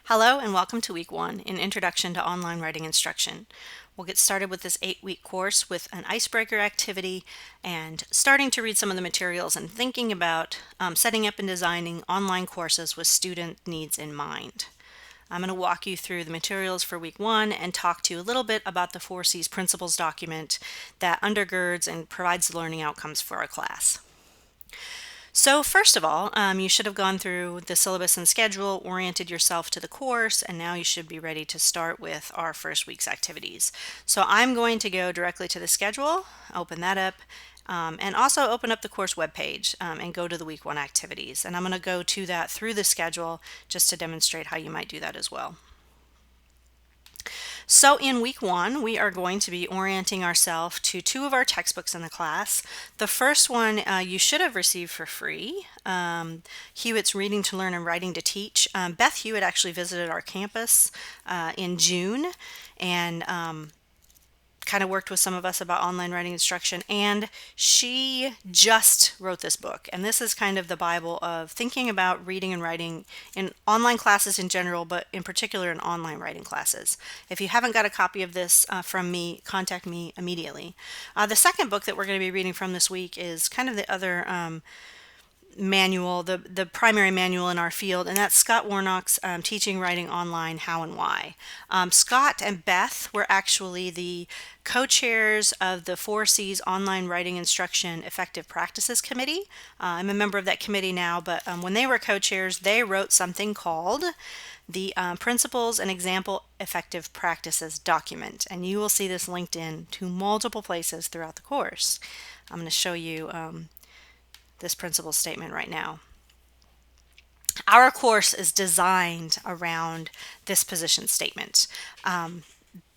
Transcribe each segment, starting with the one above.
Hello and welcome to Week 1 in Introduction to Online Writing Instruction. We'll get started with this 8-week course with an icebreaker activity and starting to read some of the materials and thinking about setting up and designing online courses with student needs in mind. I'm going to walk you through the materials for Week 1 and talk to you a little bit about the 4C's Principles document that undergirds and provides the learning outcomes for our class. So first of all, you should have gone through the syllabus and schedule, oriented yourself to the course, and now you should be ready to start with our first week's activities. So I'm going to go directly to the schedule, open that up, and also open up the course webpage and go to the Week 1 activities. And I'm going to go to that through the schedule just to demonstrate how you might do that as well. So in Week 1, we are going to be orienting ourselves to two of our textbooks in the class. The first one you should have received for free, Hewitt's Reading to Learn and Writing to Teach. Beth Hewitt actually visited our campus in June and kind of worked with some of us about online writing instruction, and she just wrote this book. And this is kind of the Bible of thinking about reading and writing in online classes in general, but in particular in online writing classes. If you haven't got a copy of this from me, contact me immediately. The second book that we're going to be reading from this week is kind of the other manual, the primary manual in our field, and that's Scott Warnock's Teaching Writing Online, How and Why. Scott and Beth were actually the co-chairs of the 4C's Online Writing Instruction Effective Practices Committee. I'm a member of that committee now, but when they were co-chairs, they wrote something called the Principles and Example Effective Practices document, and you will see this linked in to multiple places throughout the course. I'm going to show you this principle statement right now. Our course is designed around this position statement.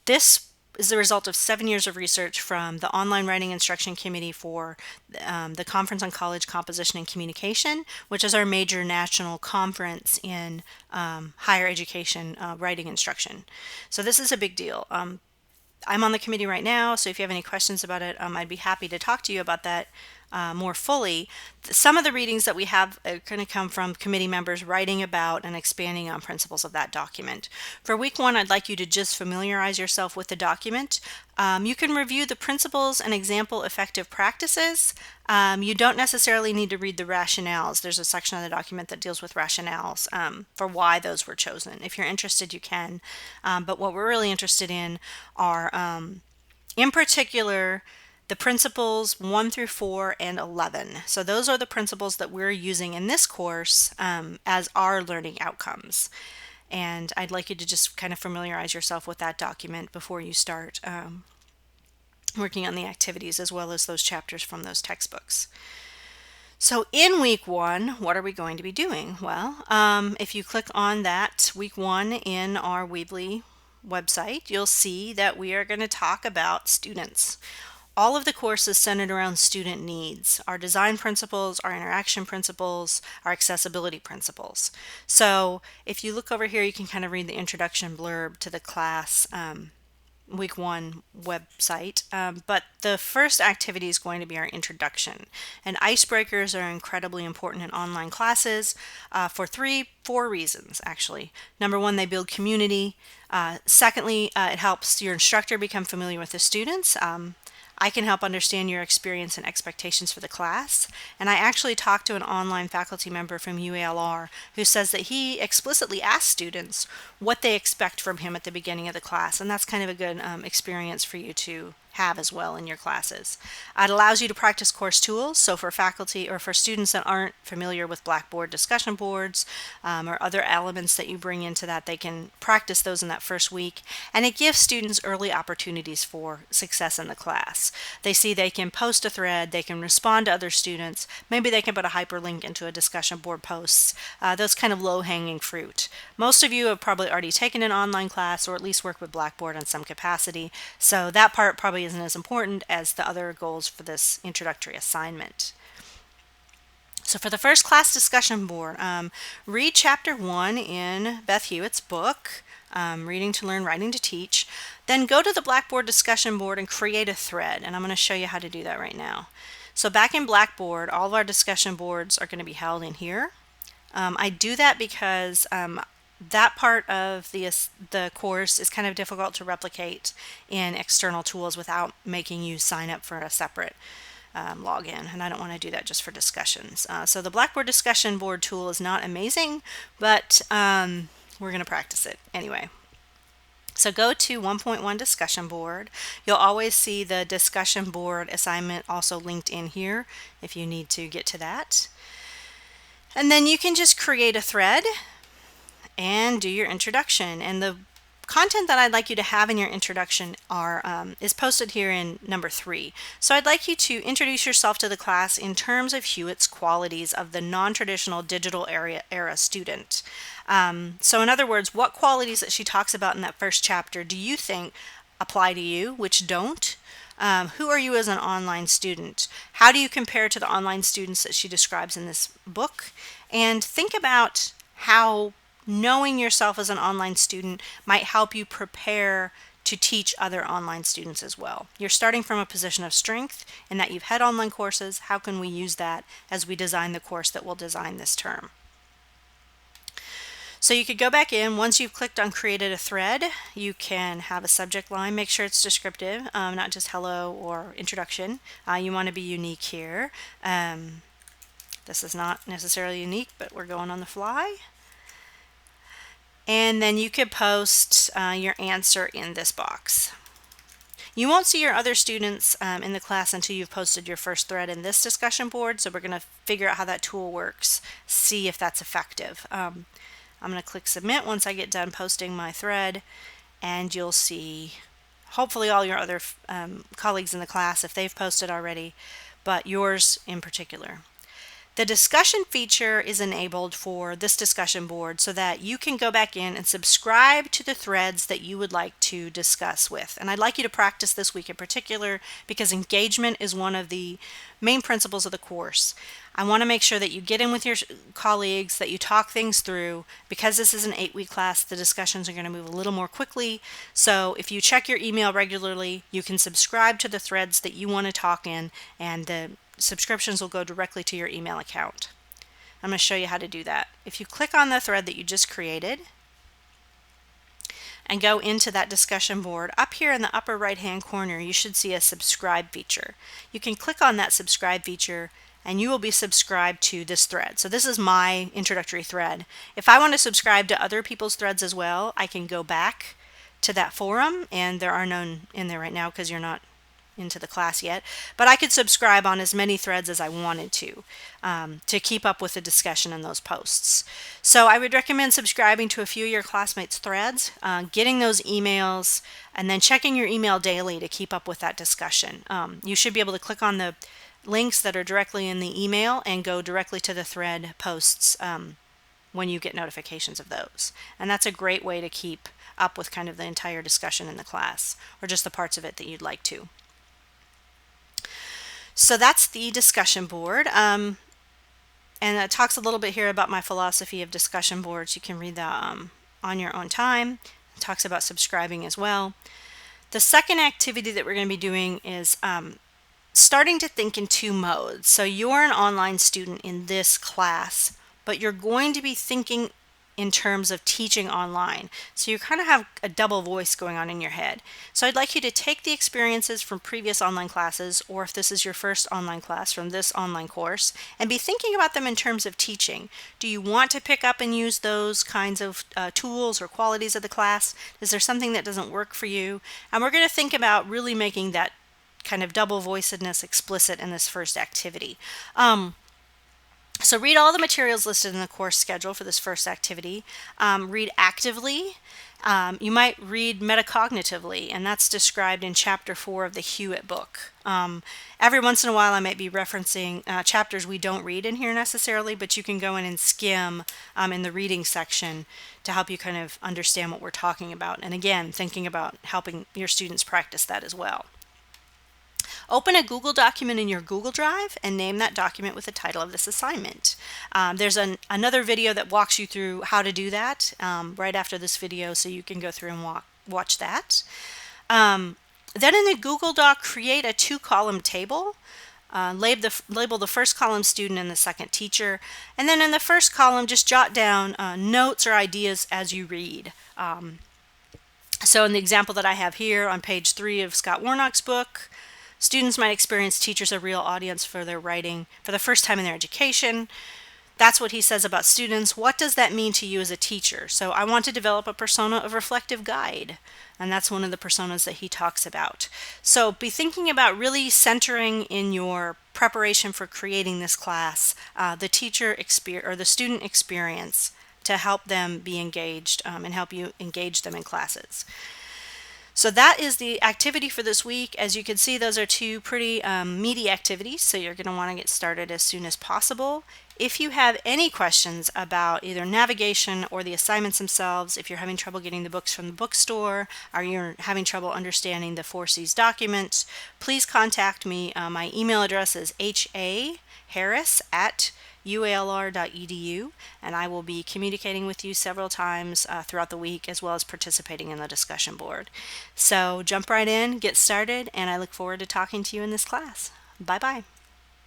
This is the result of 7 years of research from the Online Writing Instruction Committee for the Conference on College Composition and Communication, which is our major national conference in higher education writing instruction. So this is a big deal. I'm on the committee right now, so if you have any questions about it, I'd be happy to talk to you about that more fully. Some of the readings that we have are going to come from committee members writing about and expanding on principles of that document. For Week 1, I'd like you to just familiarize yourself with the document. You can review the principles and example effective practices. You don't necessarily need to read the rationales. There's a section of the document that deals with rationales for why those were chosen. If you're interested, you can. But what we're really interested in are, in particular, the principles 1 through 4 and 11. So those are the principles that we're using in this course as our learning outcomes. And I'd like you to just kind of familiarize yourself with that document before you start working on the activities as well as those chapters from those textbooks. So in Week 1, what are we going to be doing? Well, if you click on that Week 1 in our Weebly website, you'll see that we are going to talk about students. All of the course is centered around student needs, our design principles, our interaction principles, our accessibility principles. So if you look over here, you can kind of read the introduction blurb to the class Week 1 website. But the first activity is going to be our introduction. And icebreakers are incredibly important in online classes for four reasons, actually. Number one, they build community. Secondly, it helps your instructor become familiar with the students. I can help understand your experience and expectations for the class. And I actually talked to an online faculty member from UALR who says that he explicitly asks students what they expect from him at the beginning of the class. And that's kind of a good experience for you to have as well in your classes. It allows you to practice course tools. So for faculty or for students that aren't familiar with Blackboard discussion boards or other elements that you bring into that, they can practice those in that first week. And it gives students early opportunities for success in the class. They see they can post a thread, they can respond to other students, maybe they can put a hyperlink into a discussion board posts, those kind of low-hanging fruit. Most of you have probably already taken an online class or at least worked with Blackboard in some capacity, so that part probably isn't as important as the other goals for this introductory assignment. So for the first class discussion board, read Chapter 1 in Beth Hewitt's book, Reading to Learn, Writing to Teach. Then go to the Blackboard discussion board and create a thread, and I'm going to show you how to do that right now. So back in Blackboard, all of our discussion boards are going to be held in here. I do that because that part of the course is kind of difficult to replicate in external tools without making you sign up for a separate login, and I don't want to do that just for discussions. So the Blackboard discussion board tool is not amazing, but we're going to practice it anyway. So go to 1.1 discussion board. You'll always see the discussion board assignment also linked in here if you need to get to that. And then you can just create a thread and do your introduction. And the content that I'd like you to have in your introduction is posted here in number 3. So I'd like you to introduce yourself to the class in terms of Hewitt's qualities of the non-traditional digital era student. So in other words, what qualities that she talks about in that first chapter do you think apply to you, which don't? Who are you as an online student? How do you compare to the online students that she describes in this book? And think about how knowing yourself as an online student might help you prepare to teach other online students as well. You're starting from a position of strength in that you've had online courses. How can we use that as we design the course that we'll design this term? So you could go back in. Once you've clicked on created a thread, you can have a subject line. Make sure it's descriptive, not just hello or introduction. You want to be unique here. This is not necessarily unique, but we're going on the fly. And then you could post your answer in this box. You won't see your other students in the class until you've posted your first thread in this discussion board, so we're going to figure out how that tool works, see if that's effective. I'm going to click submit once I get done posting my thread, and you'll see hopefully all your other colleagues in the class if they've posted already, but yours in particular. The discussion feature is enabled for this discussion board so that you can go back in and subscribe to the threads that you would like to discuss with. And I'd like you to practice this week in particular because engagement is one of the main principles of the course. I want to make sure that you get in with your colleagues, that you talk things through. Because this is an 8-week class, the discussions are going to move a little more quickly. So if you check your email regularly, you can subscribe to the threads that you want to talk in, and the subscriptions will go directly to your email account. I'm going to show you how to do that. If you click on the thread that you just created and go into that discussion board, up here in the upper right hand corner you should see a subscribe feature. You can click on that subscribe feature and you will be subscribed to this thread. So this is my introductory thread. If I want to subscribe to other people's threads as well, I can go back to that forum, and there are none in there right now because you're not into the class yet, but I could subscribe on as many threads as I wanted to keep up with the discussion in those posts. So I would recommend subscribing to a few of your classmates' threads, getting those emails, and then checking your email daily to keep up with that discussion. You should be able to click on the links that are directly in the email and go directly to the thread posts when you get notifications of those. And that's a great way to keep up with kind of the entire discussion in the class, or just the parts of it that you'd like to. So that's the discussion board, and it talks a little bit here about my philosophy of discussion boards. You can read that on your own time. It talks about subscribing as well. The second activity that we're going to be doing is starting to think in 2 modes. So you're an online student in this class, but you're going to be thinking in terms of teaching online. So you kind of have a double voice going on in your head. So I'd like you to take the experiences from previous online classes, or if this is your first online class, from this online course, and be thinking about them in terms of teaching. Do you want to pick up and use those kinds of tools or qualities of the class? Is there something that doesn't work for you? And we're going to think about really making that kind of double voicedness explicit in this first activity. So read all the materials listed in the course schedule for this first activity. Read actively. You might read metacognitively, and that's described in chapter 4 of the Hewitt book. Every once in a while I might be referencing chapters we don't read in here necessarily, but you can go in and skim in the reading section to help you kind of understand what we're talking about. And again, thinking about helping your students practice that as well. Open a Google document in your Google Drive and name that document with the title of this assignment. There's another video that walks you through how to do that right after this video, so you can go through and watch that. Then in the Google Doc, create a 2-column table Label the first column student and the second teacher. And then in the first column, just jot down notes or ideas as you read. So in the example that I have here on page 3 of Scott Warnock's book, students might experience teachers a real audience for their writing for the first time in their education. That's what he says about students. What does that mean to you as a teacher? So I want to develop a persona of reflective guide. And that's one of the personas that he talks about. So be thinking about really centering in your preparation for creating this class, the teacher experience or the student experience to help them be engaged and help you engage them in classes. So that is the activity for this week. As you can see, those are two pretty meaty activities, so you're going to want to get started as soon as possible. If you have any questions about either navigation or the assignments themselves, if you're having trouble getting the books from the bookstore, or you're having trouble understanding the 4Cs documents, please contact me. My email address is haharris@ualr.edu, and I will be communicating with you several times throughout the week, as well as participating in the discussion board. So jump right in, get started, and I look forward to talking to you in this class. Bye-bye.